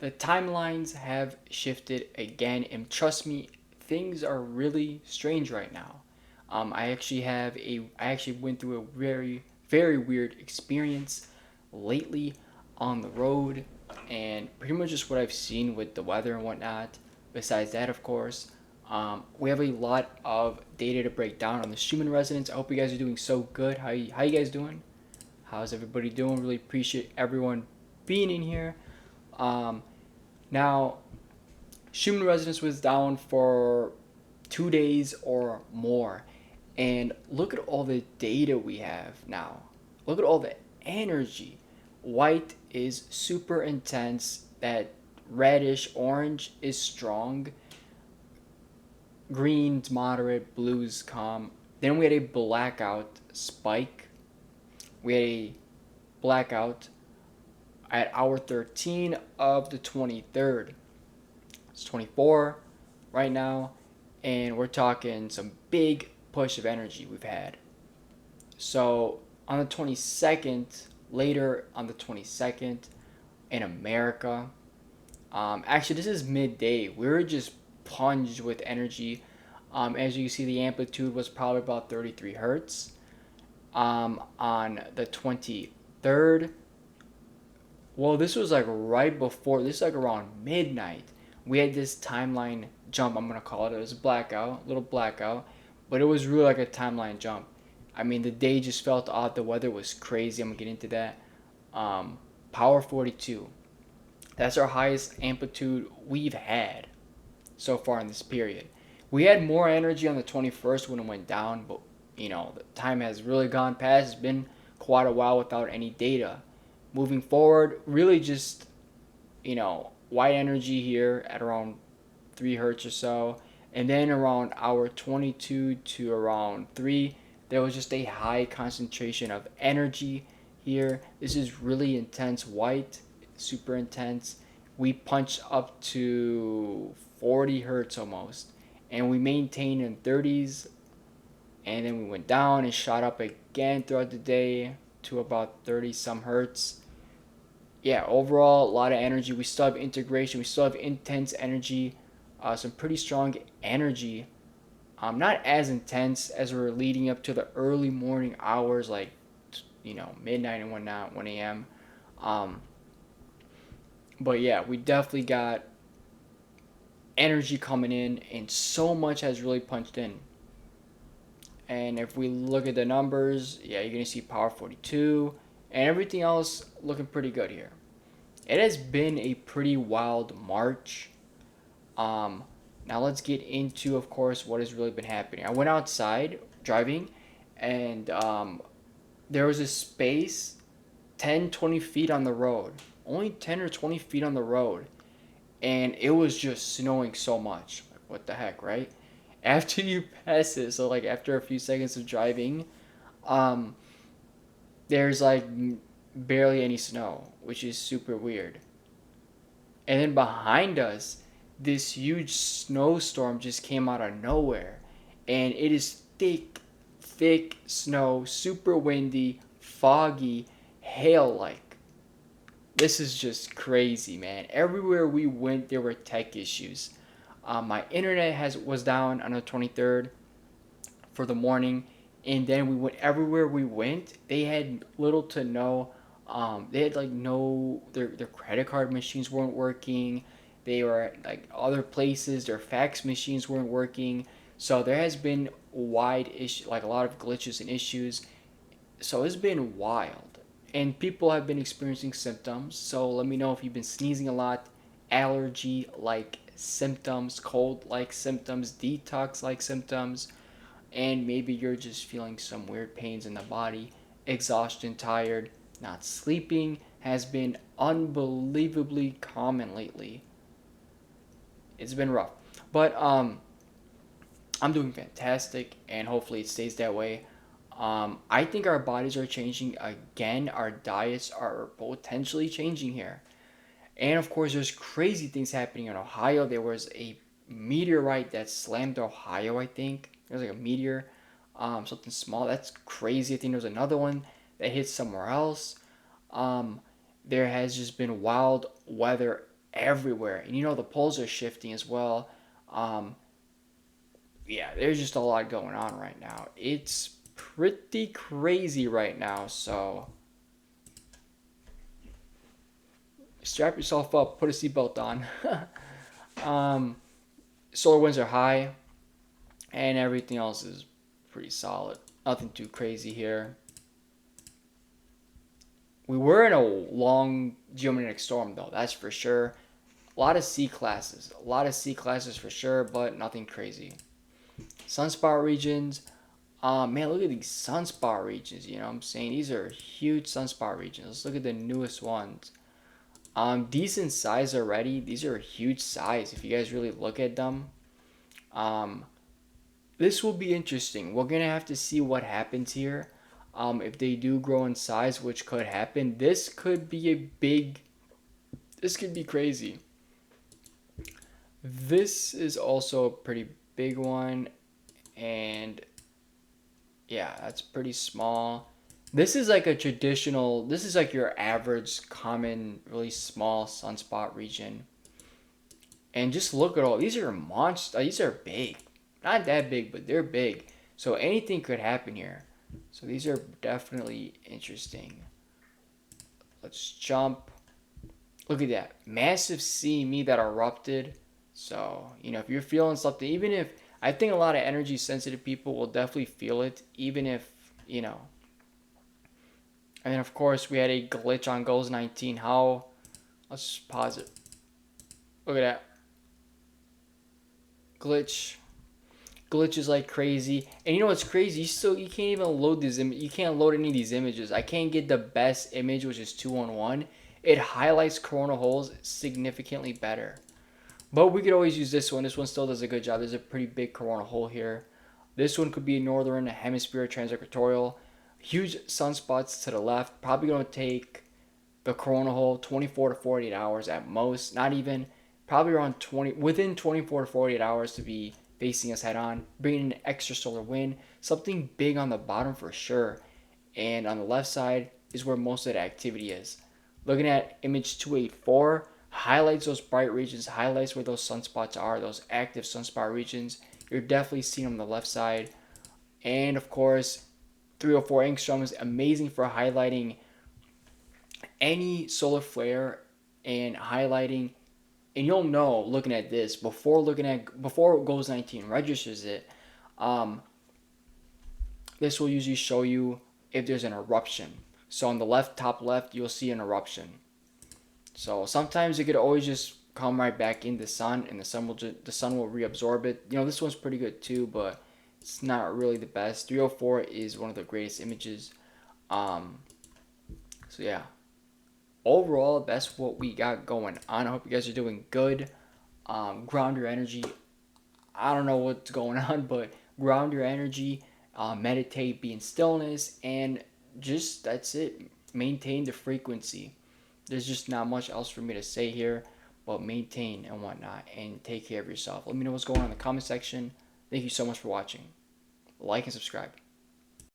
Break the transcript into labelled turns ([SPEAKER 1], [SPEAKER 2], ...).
[SPEAKER 1] The timelines have shifted again, and trust me, things are really strange right now. I actually went through a very weird experience lately on the road, and pretty much just what I've seen with the weather and whatnot. Besides that, of course, we have a lot of data to break down on the Schumann Resonance. I hope you guys are doing so good. How you guys doing? How's everybody doing? Really appreciate everyone being in here. Um, Now, Schumann Resonance was down for 2 days or more. And look at all the data we have now. Look at all the energy. White is super intense. That reddish orange is strong. Green's moderate. Blue's calm. Then we had a blackout spike. We had a blackout at hour 13 of the 23rd. It's 24 right now, and we're talking some big push of energy we've had. So on the 22nd, later on the 22nd, in America, actually this is midday. We were just plunged with energy. As you see, the amplitude was probably about 33 hertz. On the 23rd, well, this was like right before, this is like around midnight. We had this timeline jump, I'm gonna call it. It was a blackout, little blackout, but it was really like a timeline jump. I mean, the day just felt odd. The weather was crazy. I'm gonna get into that. Um, Power 42. That's our highest amplitude we've had so far in this period. We had more energy on the 21st when it went down, but the time has really gone past. It's been quite a while without any data. Moving forward, really just, white energy here at around 3 hertz or so. And then around hour 22 to around 3, there was just a high concentration of energy here. This is really intense white, super intense. We punched up to 40 hertz almost, and we maintained in 30s, and then we went down and shot up again throughout the day to about 30 some hertz. Yeah, overall, a lot of energy. We still have integration. We still have intense energy. Some pretty strong energy. Not as intense as we're leading up to the early morning hours, like midnight and whatnot, 1 a.m. Um, but yeah, we definitely got energy coming in, and so much has really punched in. And if we look at the numbers, yeah, you're gonna see Power 42 and everything else looking pretty good here. It has been a pretty wild March. Um, Now let's get into, of course, what has really been happening. I went outside driving, and there was a space 10, 20 feet on the road. Only 10 or 20 feet on the road. And it was just snowing so much. Like, what the heck, right? After you pass it, so like after a few seconds of driving, um, there's like barely any snow, which is super weird. And then behind us, this huge snowstorm just came out of nowhere. And it is thick snow, super windy, foggy, hail like. This is just crazy, man. Everywhere we went, there were tech issues. My internet was down on the 23rd for the morning, and then we went everywhere we went. They had little to no. They had like no their credit card machines weren't working. They were like other places. Their fax machines weren't working. So there has been wide issue, like a lot of glitches and issues. So it's been wild, and people have been experiencing symptoms. So let me know if you've been sneezing a lot, allergy like symptoms, cold like symptoms, detox like symptoms, and maybe you're just feeling some weird pains in the body, exhaustion, tired, not sleeping has been unbelievably common lately. It's been rough, but I'm doing fantastic, and hopefully it stays that way. I think our bodies are changing again. Our diets are potentially changing here. And of course, there's crazy things happening in Ohio. There was a meteorite that slammed Ohio, I think. There was like a meteor, something small. That's crazy. I think there was another one that hit somewhere else. Um, there has just been wild weather everywhere. And you know, the poles are shifting as well. Um, yeah, there's just a lot going on right now. It's pretty crazy right now. So strap yourself up, put a seatbelt on. um, Solar winds are high, and everything else is pretty solid. Nothing too crazy here. We were in a long geomagnetic storm, though, that's for sure. A lot of C classes. A lot of C classes for sure, but nothing crazy. Sunspot regions. Man, look at these sunspot regions. You know what I'm saying? These are huge sunspot regions. Let's look at the newest ones. Decent size already. These are huge size if you guys really look at them. Um, this will be interesting. We're gonna have to see what happens here. If they do grow in size, which could happen, this could be a big. This could be crazy. This is also a pretty big one, and yeah, that's pretty small. This is like a traditional. This is like your average, common, really small sunspot region. And just look at all these are monsters. These are big, not that big, but they're big. So anything could happen here. So these are definitely interesting. Let's jump. Look at that massive CME that erupted. So you know if you're feeling something, even if I think a lot of energy sensitive people will definitely feel it, even if you know. And then of course we had a glitch on Goals 19. How? Let's pause it. Look at that glitch. Glitches like crazy. And you know what's crazy? You can't even load these. You can't load any of these images. I can't get the best image, which is 211. It highlights corona holes significantly better. But we could always use this one. This one still does a good job. There's a pretty big corona hole here. This one could be a northern hemisphere transequatorial. Huge sunspots to the left. Probably going to take the corona hole 24 to 48 hours at most. Not even. Probably around 20, within 24 to 48 hours to be facing us head on. Bringing an extra solar wind. Something big on the bottom for sure. And on the left side is where most of the activity is. Looking at image 284, highlights those bright regions, highlights where those sunspots are, those active sunspot regions. You're definitely seeing them on the left side. And of course, 304 angstrom is amazing for highlighting any solar flare and highlighting. And you'll know looking at this before Goals 19 registers it. Um, this will usually show you if there's an eruption. So on the top left, you'll see an eruption. So sometimes it could always just come right back in the sun, and the sun will reabsorb it. You know, this one's pretty good too, but it's not really the best. 304 is one of the greatest images. Um, so yeah, overall, that's what we got going on. I hope you guys are doing good. Ground your energy. I don't know what's going on, but ground your energy. Meditate, be in stillness, and just that's it. Maintain the frequency. There's just not much else for me to say here, but maintain and whatnot, and take care of yourself. Let me know what's going on in the comment section. Thank you so much for watching. Like and subscribe.